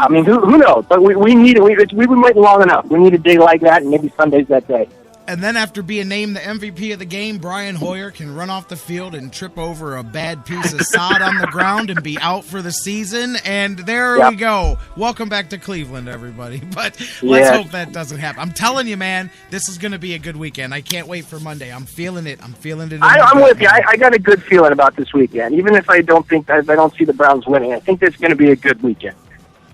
I mean, who knows? But we've been waiting long enough. We need a day like that, and maybe Sunday's that day. And then after being named the MVP of the game, Brian Hoyer can run off the field and trip over a bad piece of sod on the ground and be out for the season. And there we go. Welcome back to Cleveland, everybody. But let's hope that doesn't happen. I'm telling you, man, this is going to be a good weekend. I can't wait for Monday. I'm feeling it. I'm with you. I got a good feeling about this weekend. Even if I don't see the Browns winning, I think it's going to be a good weekend.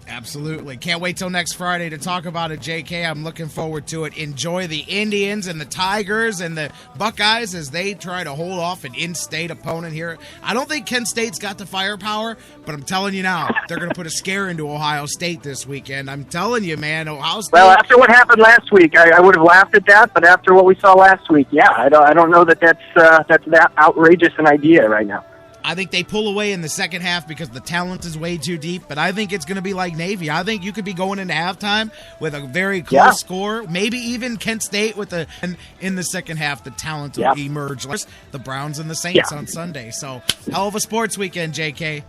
Absolutely. Can't wait till next Friday to talk about it, JK. I'm looking forward to it. Enjoy the Indians and the Tigers and the Buckeyes as they try to hold off an in-state opponent here. I don't think Kent State's got the firepower, but I'm telling you now, they're going to put a scare into Ohio State this weekend. I'm telling you, man, Ohio State. Well, after what happened last week, I would have laughed at that, but after what we saw last week, I don't know that's that outrageous an idea right now. I think they pull away in the second half because the talent is way too deep, but I think it's going to be like Navy. I think you could be going into halftime with a very close score, maybe even Kent State in the second half, the talent will emerge. Like the Browns and the Saints on Sunday. So, hell of a sports weekend, JK.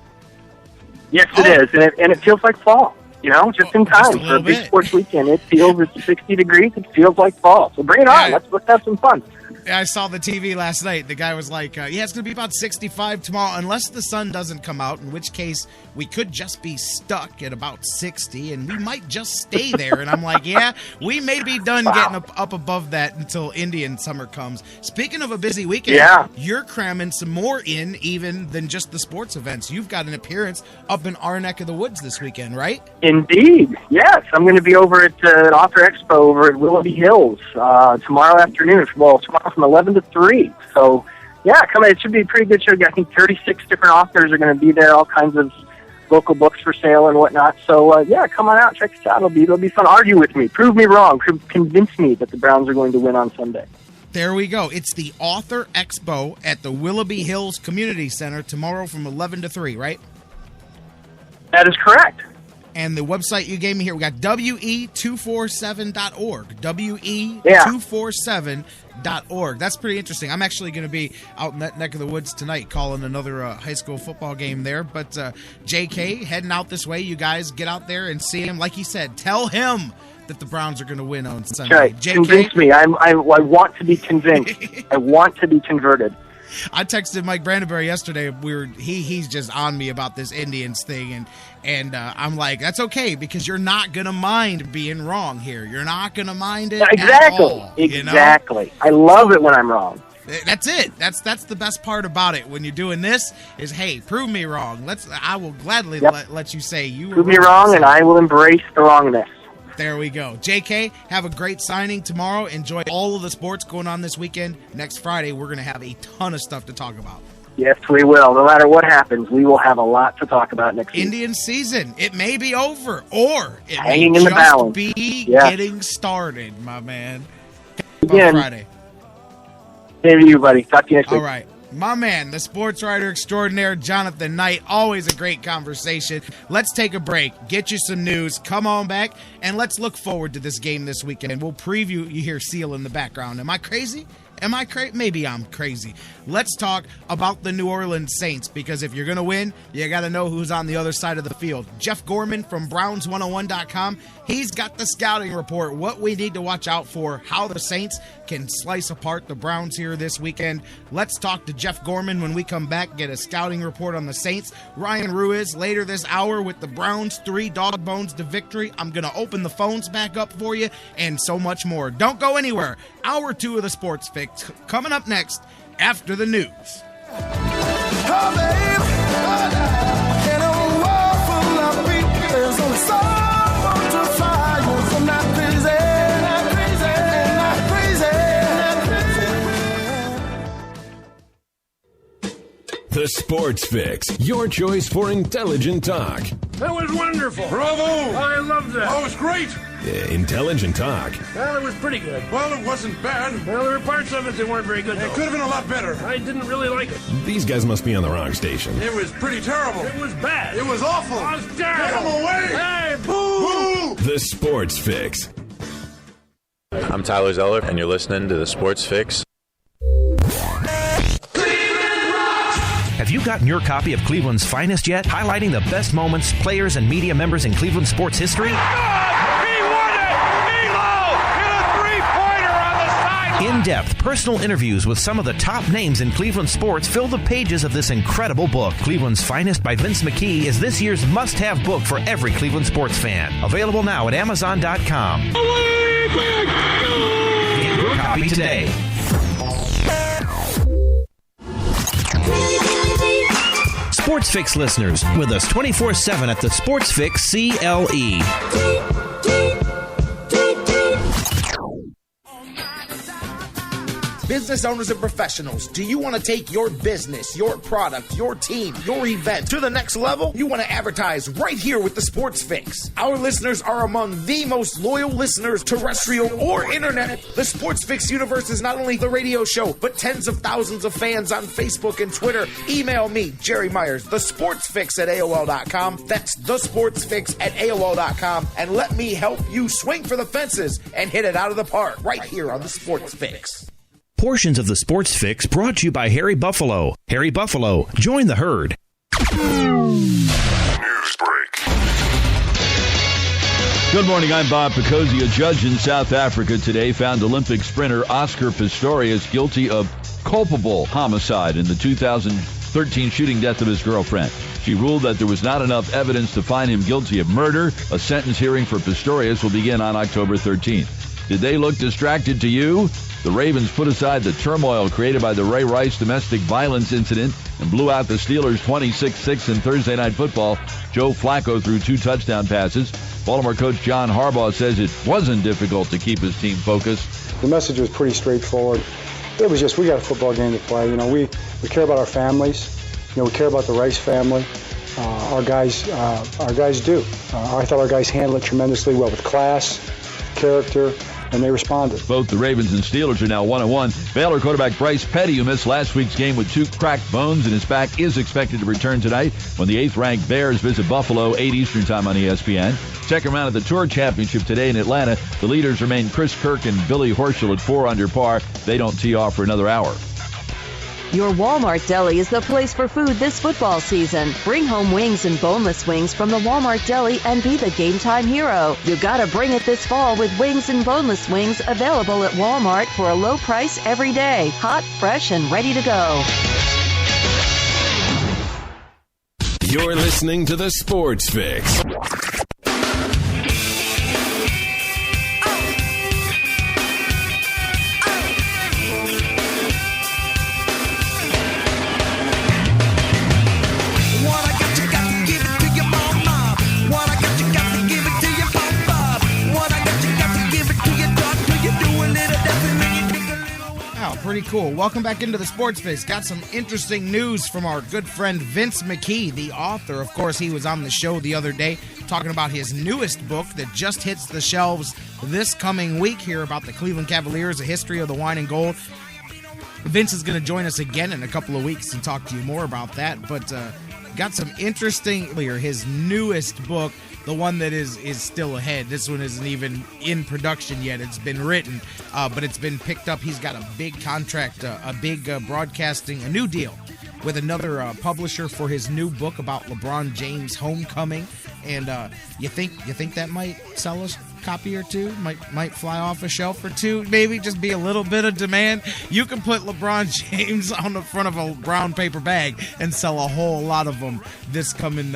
Yes, it is, and it feels like fall. Just in time for a big sports weekend. It's 60 degrees. It feels like fall. So bring it on. Let's have some fun. I saw the TV last night. The guy was like, it's going to be about 65 tomorrow, unless the sun doesn't come out, in which case we could just be stuck at about 60, and we might just stay there. And I'm like, we may be done getting up above that until Indian summer comes. Speaking of a busy weekend, you're cramming some more in even than just the sports events. You've got an appearance up in our neck of the woods this weekend, right? Indeed, yes. I'm going to be over at Author Expo over at Willoughby Hills tomorrow afternoon. Well, tomorrow from 11 to 3. So, come on. It should be a pretty good show. I think 36 different authors are going to be there, all kinds of local books for sale and whatnot. So, come on out. Check us out. It'll be fun. Argue with me. Prove me wrong. Convince me that the Browns are going to win on Sunday. There we go. It's the Author Expo at the Willoughby Hills Community Center tomorrow from 11 to 3, right? That is correct. And the website you gave me here, we got we247.org. we247.org. That's pretty interesting. I'm actually going to be out in that neck of the woods tonight calling another high school football game there. But JK, heading out this way, you guys get out there and see him. Like he said, tell him that the Browns are going to win on Sunday. Right. JK, convince me. I want to be convinced. I want to be converted. I texted Mike Brandenberry yesterday. He's just on me about this Indians thing, and I'm like, that's okay because you're not gonna mind being wrong here. You're not gonna mind it. Exactly. At all, exactly. I love it when I'm wrong. That's it. That's the best part about it when you're doing this is, hey, prove me wrong. I will gladly let you say you prove me wrong, and I will embrace the wrongness. There we go. JK, have a great signing tomorrow. Enjoy all of the sports going on this weekend. Next Friday, we're going to have a ton of stuff to talk about. Yes, we will. No matter what happens, we will have a lot to talk about next week. Indian season. It may be over, or it hanging may in the just balance. Be getting started, my man. Again, Friday. Same to you, buddy. Talk to you next week. All right. My man, the sportswriter extraordinaire, Jonathan Knight. Always a great conversation. Let's take a break, get you some news, come on back, and let's look forward to this game this weekend. We'll preview. You hear Seal in the background. Am I crazy? Maybe I'm crazy. Let's talk about the New Orleans Saints, because if you're going to win, you got to know who's on the other side of the field. Jeff Gorman from Browns101.com, he's got the scouting report, what we need to watch out for, how the Saints can slice apart the Browns here this weekend. Let's talk to Jeff Gorman when we come back, get a scouting report on the Saints. Ryan Ruiz later this hour with the Browns 3 dog bones to victory. I'm going to open the phones back up for you and so much more. Don't go anywhere. Hour 2 of the Sports Fix coming up next after the news. The Sports Fix, your choice for intelligent talk. That was wonderful. Bravo! I loved that. Oh, it was great. Intelligent talk. Well, it was pretty good. Well, it wasn't bad. Well, there were parts of it that weren't very good, though. It could have been a lot better. I didn't really like it. These guys must be on the wrong station. It was pretty terrible. It was bad. It was awful. It was terrible. Get him away! Hey, boo! Boo! The Sports Fix. I'm Tyler Zeller, and you're listening to The Sports Fix. At Have you gotten your copy of Cleveland's Finest yet? Highlighting the best moments, players, and media members in Cleveland sports history? He won it! Milo hit a three-pointer on the sideline! In-depth personal interviews with some of the top names in Cleveland sports fill the pages of this incredible book. Cleveland's Finest by Vince McKee is this year's must-have book for every Cleveland sports fan. Available now at Amazon.com. Get your copy today. Sports Fix listeners, with us 24/7 at the Sports Fix CLE. Business owners and professionals, do you want to take your business, your product, your team, your event to the next level? You want to advertise right here with the Sports Fix. Our listeners are among the most loyal listeners, terrestrial or internet. The Sports Fix universe is not only the radio show, but tens of thousands of fans on Facebook and Twitter. Email me, Jerry Myers, thesportsfix at AOL.com. That's thesportsfix at AOL.com. And let me help you swing for the fences and hit it out of the park right here on the Sports Fix. Portions of the Sports Fix brought to you by Harry Buffalo. Harry Buffalo, join the herd. News break. Good morning, I'm Bob Picosi. A judge in South Africa today found Olympic sprinter Oscar Pistorius guilty of culpable homicide in the 2013 shooting death of his girlfriend. She ruled that there was not enough evidence to find him guilty of murder. A sentence hearing for Pistorius will begin on October 13th. Did they look distracted to you? The Ravens put aside the turmoil created by the Ray Rice domestic violence incident and blew out the Steelers 26-6 in Thursday Night Football. Joe Flacco threw 2 touchdown passes. Baltimore coach John Harbaugh says it wasn't difficult to keep his team focused. The message was pretty straightforward. It was just, we got a football game to play. You know, we care about our families. You know, we care about the Rice family. Our guys do. I thought our guys handled it tremendously well with class, character, and they responded. Both the Ravens and Steelers are now 1-1. Baylor quarterback Bryce Petty, who missed last week's game with 2 cracked bones in his back, is expected to return tonight when the 8th-ranked Bears visit Buffalo, 8 Eastern time on ESPN. Second round of the Tour Championship today in Atlanta. The leaders remain Chris Kirk and Billy Horschel at 4 under par. They don't tee off for another hour. Your Walmart Deli is the place for food this football season. Bring home wings and boneless wings from the Walmart Deli and be the game time hero. You gotta bring it this fall with wings and boneless wings available at Walmart for a low price every day. Hot, fresh, and ready to go. You're listening to the Sports Fix. Pretty cool. Welcome back into the Sports Fix. Got some interesting news from our good friend Vince McKee, the author. Of course, he was on the show the other day talking about his newest book that just hits the shelves this coming week here about the Cleveland Cavaliers, A History of the Wine and Gold. Vince is going to join us again in a couple of weeks and talk to you more about that. But got some interesting, his newest book, the one that is still ahead. This one isn't even in production yet. It's been written, but it's been picked up. He's got a big contract, a big broadcasting, a new deal with another publisher for his new book about LeBron James' homecoming. And you think that might sell us a copy or two? Might fly off a shelf or two? Maybe just be a little bit of demand. You can put LeBron James on the front of a brown paper bag and sell a whole lot of them this coming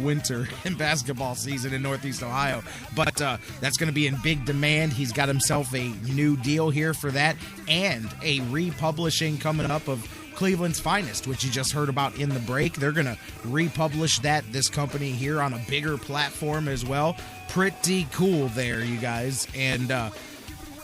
winter in basketball season in Northeast Ohio. But that's going to be in big demand. He's got himself a new deal here for that, and a republishing coming up of Cleveland's Finest, which you just heard about in the break. They're going to republish that, this company here, on a bigger platform as well. Pretty cool there, you guys. And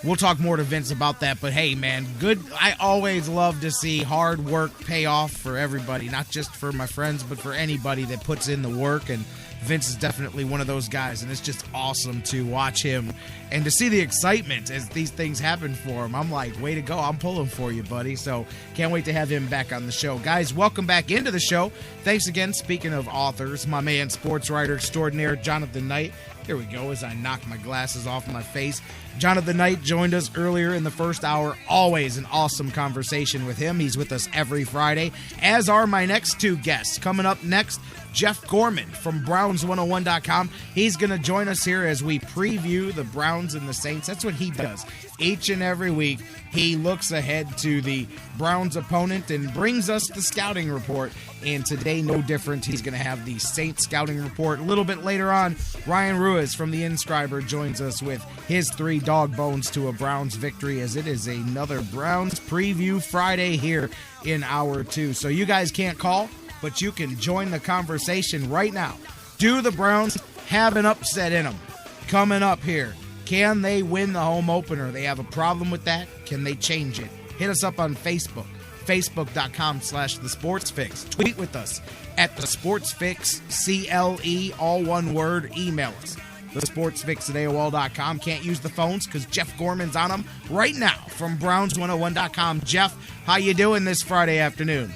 we'll talk more to Vince about that. But hey, man, good. I always love to see hard work pay off for everybody, not just for my friends, but for anybody that puts in the work. And Vince is definitely one of those guys, and it's just awesome to watch him and to see the excitement as these things happen for him. I'm like, way to go. I'm pulling for you, buddy. So can't wait to have him back on the show. Guys, welcome back into the show. Thanks again. Speaking of authors, my man, Sportswriter extraordinaire, Jonathan Knight. Here we go as I knock my glasses off my face. Jonathan Knight joined us earlier in the first hour. Always an awesome conversation with him. He's with us every Friday, as are my next two guests. Coming up next, Jeff Gorman from Browns101.com. He's going to join us here as we preview the Browns and the Saints. That's what he does. Each and every week, he looks ahead to the Browns opponent and brings us the scouting report. And today, no different. He's going to have the Saints scouting report. A little bit later on, Ryan Ruiz from the Inscriber joins us with his 3 dog bones to a Browns victory, as it is another Browns preview Friday here in hour 2. So you guys can't call, but you can join the conversation right now. Do the Browns have an upset in them? Coming up here. Can they win the home opener? They have a problem with that. Can they change it? Hit us up on Facebook. Facebook.com/TheSportsFix. Tweet with us at TheSportsFix, CLE, all one word. Email us. TheSportsFix@AOL.com. Can't use the phones because Jeff Gorman's on them right now from Browns101.com. Jeff, how you doing this Friday afternoon?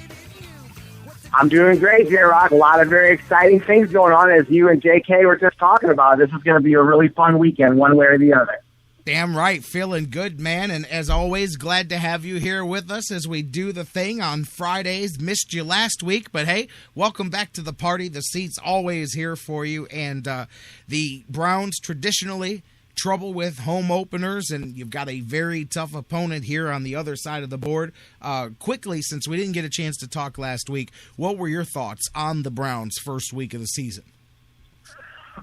I'm doing great, J-Rock. A lot of very exciting things going on, as you and JK were just talking about. This is going to be a really fun weekend, one way or the other. Damn right. Feeling good, man. And as always, glad to have you here with us as we do the thing on Fridays. Missed you last week, but hey, welcome back to the party. The seat's always here for you. And the Browns traditionally trouble with home openers, and you've got a very tough opponent here on the other side of the board. Quickly, since we didn't get a chance to talk last week, what were your thoughts on the Browns' first week of the season?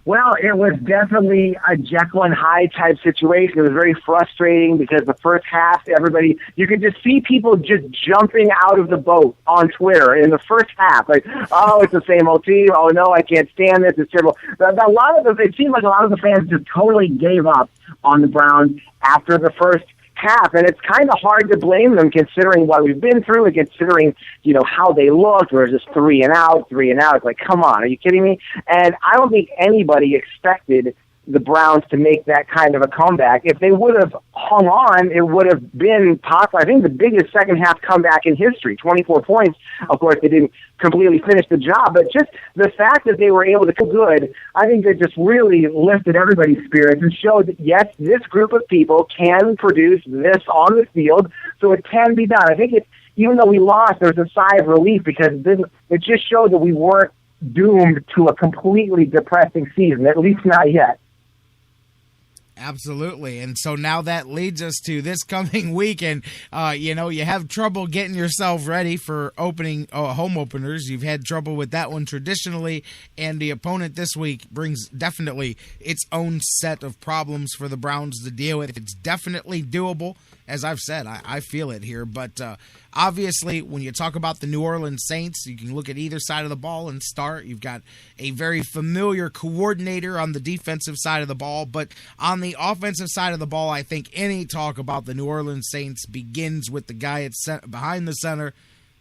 Well, it was definitely a Jekyll and Hyde type situation. It was very frustrating because the first half, you could just see people just jumping out of the boat on Twitter in the first half. Like, oh, it's the same old team. Oh, no, I can't stand this. It's terrible. It seemed like a lot of the fans just totally gave up on the Browns after the first half, and it's kind of hard to blame them considering what we've been through and considering, how they looked. Where it's just 3 and out. It's like, come on, are you kidding me? And I don't think anybody expected the Browns to make that kind of a comeback. If they would have hung on, it would have been possible. I think the biggest second half comeback in history, 24 points. Of course, they didn't completely finish the job, but just the fact that they were able to do good, I think that just really lifted everybody's spirits and showed that, yes, this group of people can produce this on the field, so it can be done. I think even though we lost, there's a sigh of relief because it just showed that we weren't doomed to a completely depressing season, at least not yet. Absolutely. And so now that leads us to this coming week. And, you have trouble getting yourself ready for opening home openers. You've had trouble with that one traditionally. And the opponent this week brings definitely its own set of problems for the Browns to deal with. It's definitely doable. As I've said, I feel it here. But obviously, when you talk about the New Orleans Saints, you can look at either side of the ball and start. You've got a very familiar coordinator on the defensive side of the ball. But on the offensive side of the ball, I think any talk about the New Orleans Saints begins with the guy behind the center.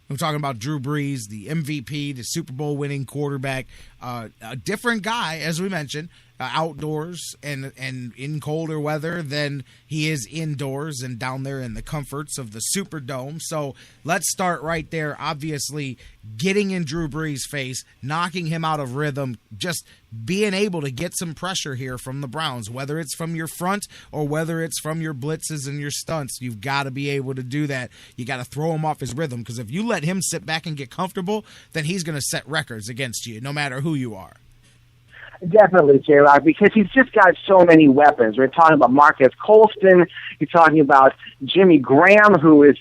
I'm talking about Drew Brees, the MVP, the Super Bowl winning quarterback, a different guy, as we mentioned, outdoors and in colder weather than he is indoors and down there in the comforts of the Superdome. So let's start right there. Obviously, getting in Drew Brees' face, knocking him out of rhythm, just being able to get some pressure here from the Browns, whether it's from your front or whether it's from your blitzes and your stunts. You've got to be able to do that. You got to throw him off his rhythm, because if you let him sit back and get comfortable, then he's going to set records against you, no matter who you are. Definitely, J-Rock, because he's just got so many weapons. We're talking about Marcus Colston. You're talking about Jimmy Graham, who is,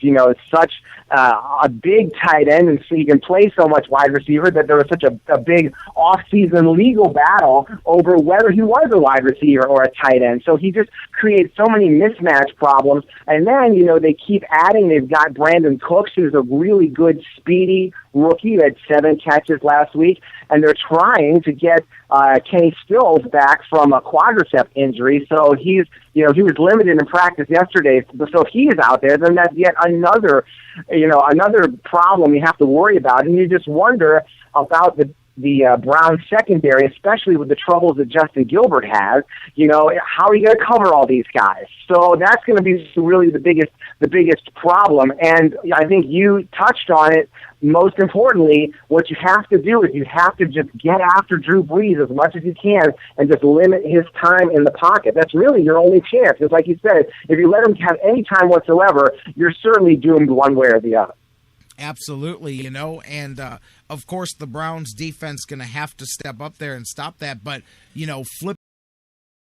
such a big tight end, and so he can play so much wide receiver that there was such a big off-season legal battle over whether he was a wide receiver or a tight end. So he just creates so many mismatch problems. And then, they keep adding. They've got Brandon Cooks, who's a really good, speedy rookie that had 7 catches last week, and they're trying to get Kenny Stills back from a quadricep injury. So he was limited in practice yesterday. So if he is out there, then that's yet another problem you have to worry about. And you just wonder about Browns secondary, especially with the troubles that Justin Gilbert has. How are you going to cover all these guys? So that's going to be really the biggest problem. And I think you touched on it. Most importantly, what you have to do is you have to just get after Drew Brees as much as you can and just limit his time in the pocket. That's really your only chance. Because like you said, if you let him have any time whatsoever, you're certainly doomed one way or the other. Absolutely, and of course the Browns defense going to have to step up there and stop that. But, flip